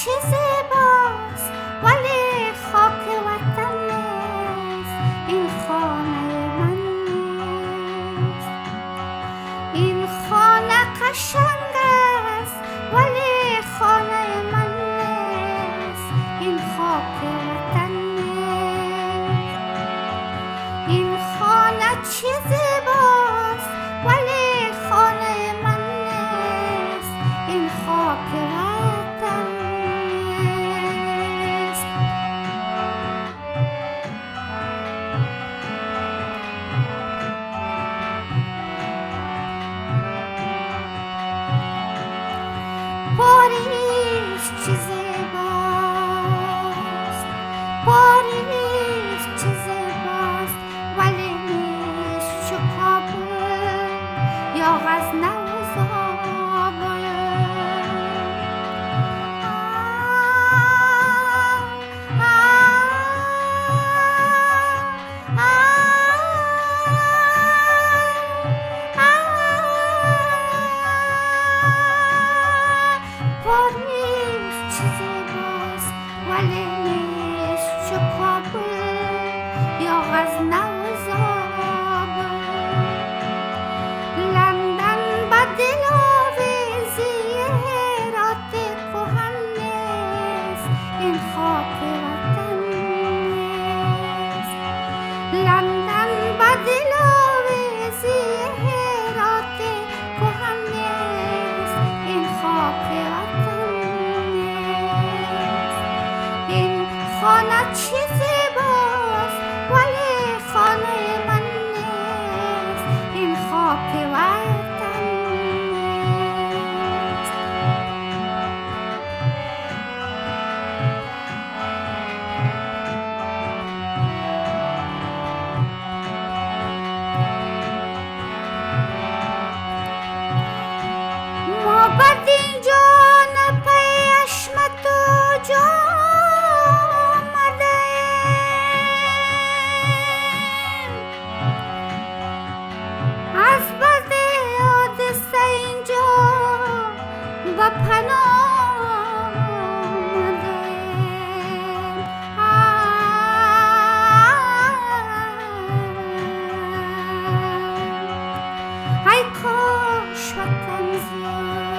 چه زیباست ولی خاک وطن نیست، این خانه من نیست. این خانه قشنگ است ولی خانه من نیست، این خاک وطن نیست. این خانه چه زیباست ولی خانه من نیست، این خاک وطن نیست. پاریس چه زیباست، پاریس چه زیباست ولی نیست چوکابل یا غزنه و زابل. پاریس چه زیباست ولی نیست چوکابل یا غزنه و زابل. لندن با دلاویزی هرات کندز، این خاک وطن نیست. لندن با دلاویزی هرات کندز، این خاک وطن نیست. این خانه چه زیباست ولی خانه من نیست، این خاک وطن نیست. ما بعد اینجا نپیش تو جا آمدیم، از بعد حادثه اینجا با پناه آمدیم. ای کاش وطن زود،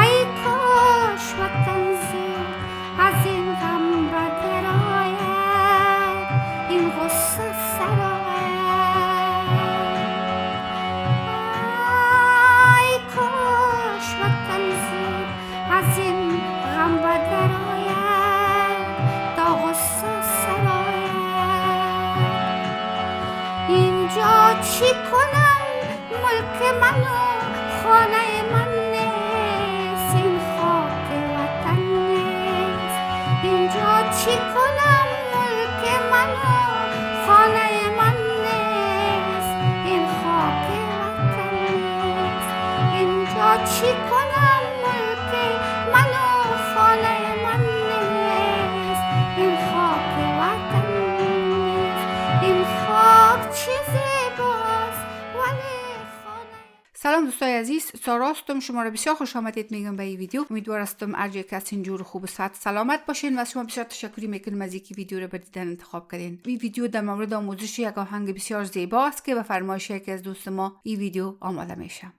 ای کاش وطن زود از این غم بدرآید، این غصه سرآید. ای کاش وطن زود از این غم بدرآید، تا غصه سرآید. اینجا چی کنم ملک من و خانه من نیست، این خاک وطن نیست. اینجا چی کنم ملک من و خانه من نیست، این خاک وطن نیست. اینجا چی کنم ملک من و خانه من نیست، این خاک وطن نیست، این خاک چه زیباست ولی خانه. سلام دوستای عزیز، سارا هستم. شما را بسیار خوش آمدید میگم به این ویدیو. امیدوار هستم هر جای که هستین جور خوب و صحت سلامت باشین و شما بسیار تشکری میکنم از اینکه ویدیو رو به دیدن انتخاب کردین. این ویدیو در مورد آموزش یک آهنگ بسیار زیباست که به فرمایش یکی از دوست ما این ویدیو آماده میشه.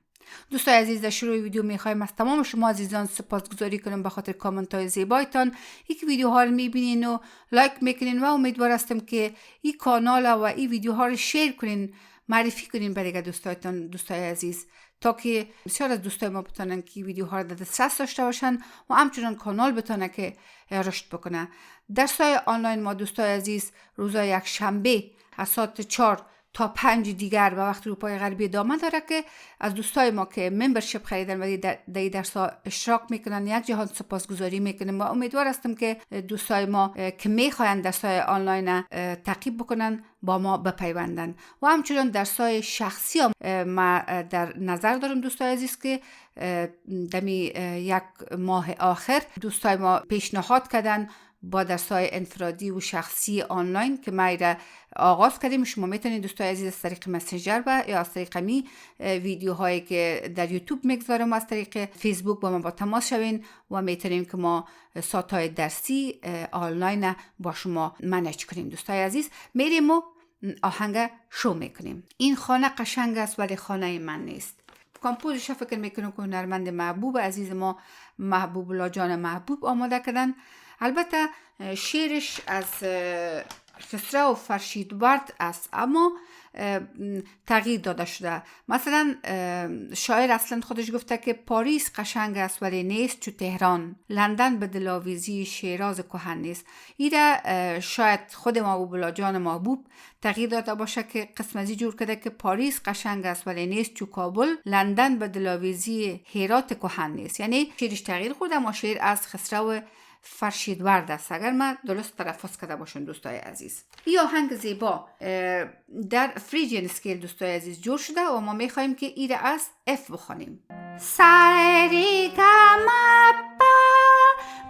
دوستای عزیز، در شروع ویدیو میخوایم از تمام شما عزیزان سپاسگزاری کنم به خاطر کامنت های زیبایتان. یک ویدیوها رو میبینین و لایک میکنین و امیدوار هستم که این کانال و این ویدیوها رو شیر کنین، معرفی کنین برای دوستایتان، دوستای عزیز، تا که بسیار از دوستای ما بتونن که ویدیوها رو در دسترس داشته باشن و همچنان کانال بتونه که رشد بکنه. درس‌های آنلاین ما دوستای عزیز روزای یک شنبه از ساعت 4 تا 5 دیگر به وقت اروپای غربی ادامه داره که از دوستای ما که ممبرشیپ خریدن و در درس‌ها اشتراک میکنن یک جهان سپاسگزاری میکنم و امیدوار هستم که دوستای ما که میخواین درس‌های آنلاین تعقیب بکنن با ما بپیوندن و همچنان درس‌های شخصی ما در نظر دارم دوستای عزیز که دمی یک ماه آخر دوستای ما پیشنهاد کردن با درس‌های انفرادی و شخصی آنلاین که ما را آغاز کردیم. شما میتونید دوستای عزیز از طریق مسنجر یا از طریق ویدیوهایی که در یوتیوب میگذارم از طریق فیسبوک با ما با تماس شوین و میتونیم که ما ساعت‌های درسی آنلاین با شما منیج کنیم. دوستای عزیز میریم و آهنگ شو میکنیم. این خانه قشنگ است ولی خانه من نیست. کامپوزش فکر میکنم که هنرمند محبوب عزیز ما محبوبالله جان محبوب آماده کردن. البته شعرش از خسرو فرشیدوارد است اما تغییر داده شده. مثلا شاعر اصلا خودش گفته که پاریس قشنگ است ولی نیست چو تهران، لندن به دلاویزی شیراز کهن نیست. ایره شاید خود محبوبالله جان محبوب تغییر داده باشه که قسمتی جور کرده که پاریس قشنگ است ولی نیست چوکابل، لندن به دلاویزی هرات کهن نیست. یعنی شعرش تغییر خورده اما شعر از خسرو فرشیدوارد است اگر من درست تلفظ کرده باشم دوستای عزیز. این آهنگ زیبا در فریجین اسکیل دوستای عزیز جور شده و ما میخوایم که ایره از اف بخونیم. سری گما پا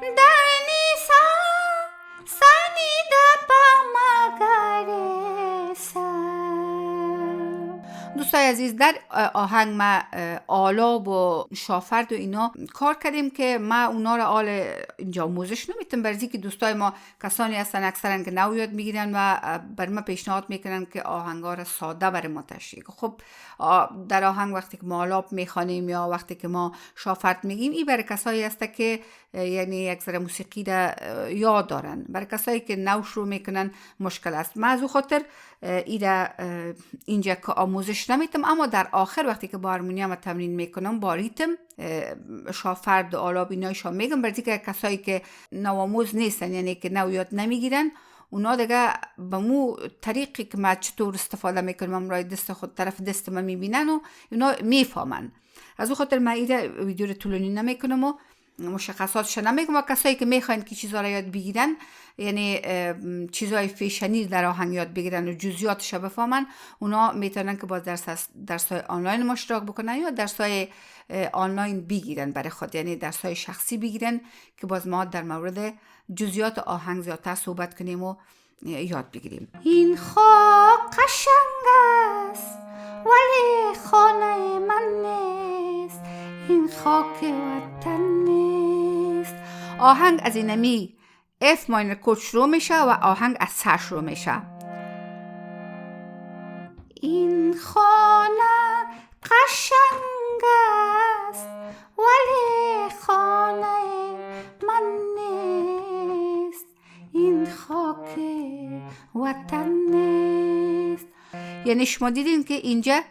دنی سا سنی دپا مگره سا. دوستای عزیز در آهنگ ما آلاب و شافرد و اینا کار کردیم که ما اونا را اینجا آموزش نمیتونم برزی که دوستای ما کسانی هستن اکثرا که نو یاد میگیرن و بر ما پیشنهاد میکنن که آهنگا را ساده بر ما تشریح. خب در آهنگ وقتی که ما آلاب میخوانیم یا وقتی که ما شافرد میگیم این برای کسایی هست که یعنی یک ذره موسیقی را یاد دارن. برای کسایی که نو شروع میکنن مشکل است. من از او خاطر اینجا که آموزش نمیتم اما در آخر وقتی که با هارمونیوم تمرین میکنم با ریتم شافرد و آلاب اینایشا میگم برای که کسایی که نوآموز نیستن یعنی که نو یاد نمیگیرن اونا دیگه به مو طریقی که من چطور استفاده میکنم امرای دست خود طرف دست من میبینن و اونا میفهمن. از او خاطر من ایده ویدیو رو طولانی نمیکنم و مشخصاتش نمیگم و کسایی که میخواین که چیزا را یاد بگیرن یعنی چیزای فیشنی در آهنگ یاد بگیرن و جزئیاتش بفهمن اونا میتونن که با درس‌های آنلاین ما اشتراک بکنن یا درس‌های آنلاین بگیرن برای خود یعنی درس‌های شخصی بگیرن که باز ما در مورد جزئیات آهنگ زیادتر صحبت کنیم و یاد بگیریم. این خاک قشنگ است ولی خانه من نیست، این خاک وطن نیست. آهنگ از اینمی اف ماینر کورد شروع میشه و آهنگ از سر شروع میشه. این خانه قشنگ است ولی خانه من نیست، این خاک وطن نیست. یعنی شما دیدین که اینجا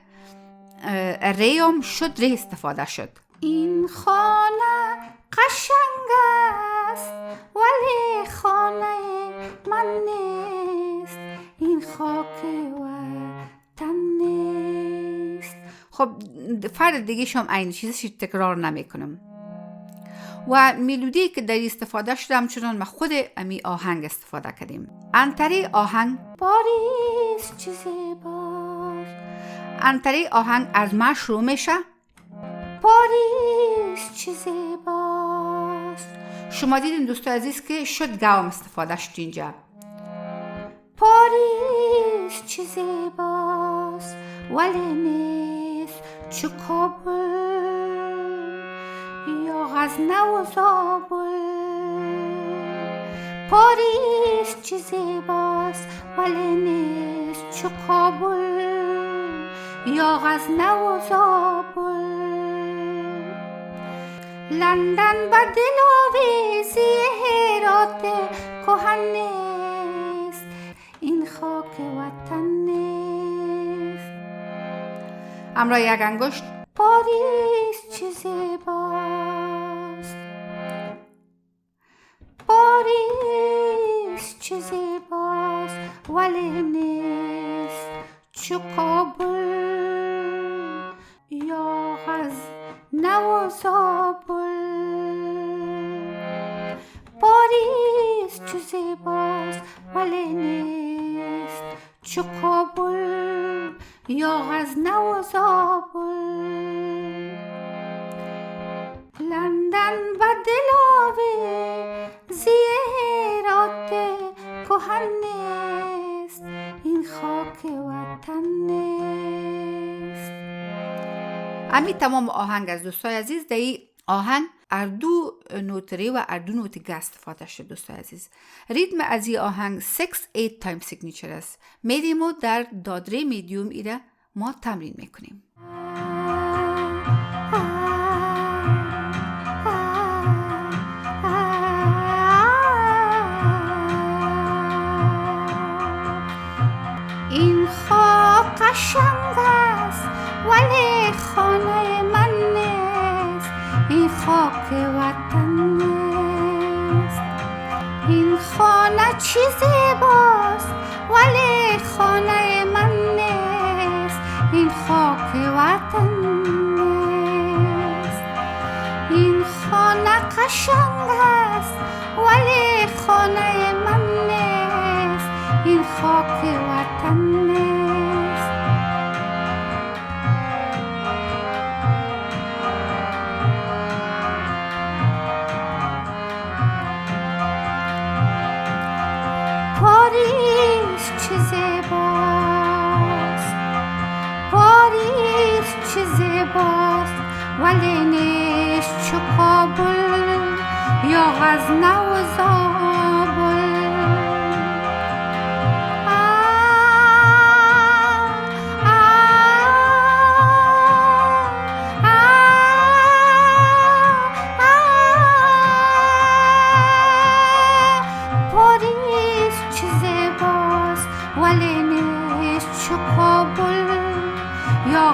ریام شد ری استفاده شد. این خانه قشنگ است ولی خانه من نیست، این خاک وطن نیست. خب فرد دیگه شما این چیزش تکرار نمی کنم و میلودی که در استفاده شدم چنان ما خود امی آهنگ استفاده کردیم. انتری آهنگ پاریس چیزیست، انتری آهنگ از ما شروع میشه. پاریس چیزیست. شما دیدین دوستای عزیز که شد گام استفاده شد اینجا. پاریس چیزیست ولی نیست چوکابل یا غزنه و زابل. پاریس چیزیست ولی نیست چوکابل یا غزنه و زابل. لندن به دلاویزی هرات کهن نیست، این خاک وطن نیست. امرا یک انگشت پاریس چیزیست، پاریس چیزیست ولی نیست چوکابل یا غزنه و زابل. پاریس چیزیست ولی نیست چوکابل یا غزنه و زابل. لندن و دلاویزی هرات کهن نیست، این خاک وطن نیست. امی تمام آهنگ از دوستای عزیز. در این آهنگ اردو نوت ری و اردو نوت گه استفاده شد دوستای عزیز. ریتم از این آهنگ 6-8 تایم سیگنیچر است. میریم و در دادره میدیوم ایره ما تمرین میکنیم. این خاک قشنگ است ولی خانه من نیست، این خاک وطن نیست. این خانه چیزیست ولی خانه من نیست، این خاک وطن نیست. این خانه قشنگ است ولی خانه من نیست، این خاک وطن نیست. پاریس چه زیباست، پاریس چه زیباست، ولی نیست چوکابل یا غزنه و زابل.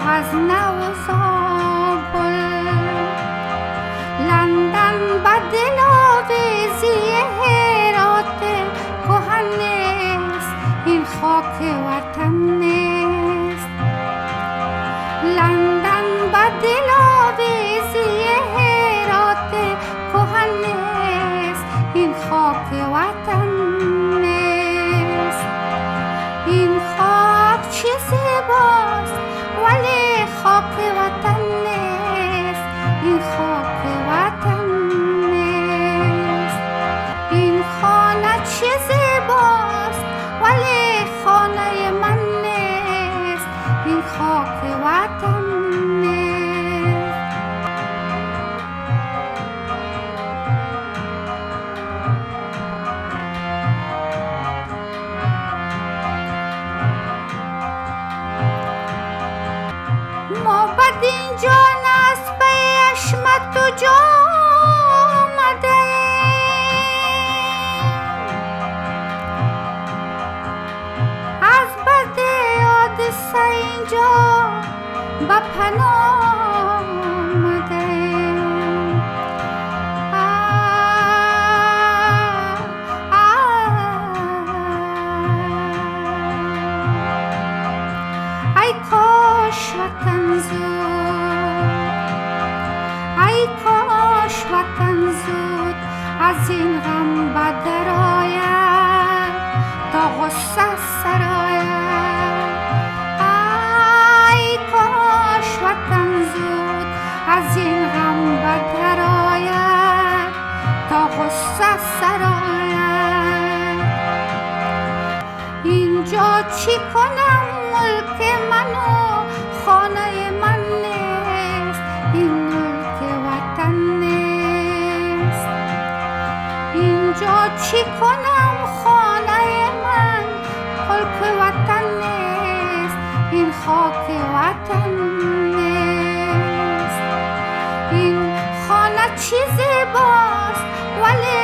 غزنه و زابل. لندن به دلاویزی هرات کندز، این خاک وطن نیست. لندن به دلاویزی هرات کندز، این خاک وطن نیست. این خاک چه زیباست ولی خاک وطن نیست، این خاک وطن نیست. این خانه چه زیباست ولی خانه من نیست، این خاک وطن نیست. ما بدین جان است به عشمت و جا آمده، از بد حادثه اینجا به پناه آمده. ای کاش وطن زود، ای کاش وطن زود از این غم بدر آید تا غصه سرآید. ای کاش وطن زود از این غم بدر آید تا غصه سرآید. اینجا چی کنم ملک منو خانه من نیست، این ملک وطن نیست. اینجا چی کنم خانه من ملک وطن نیست، این خاک وطن نیست. این خانه چی زیباست ولی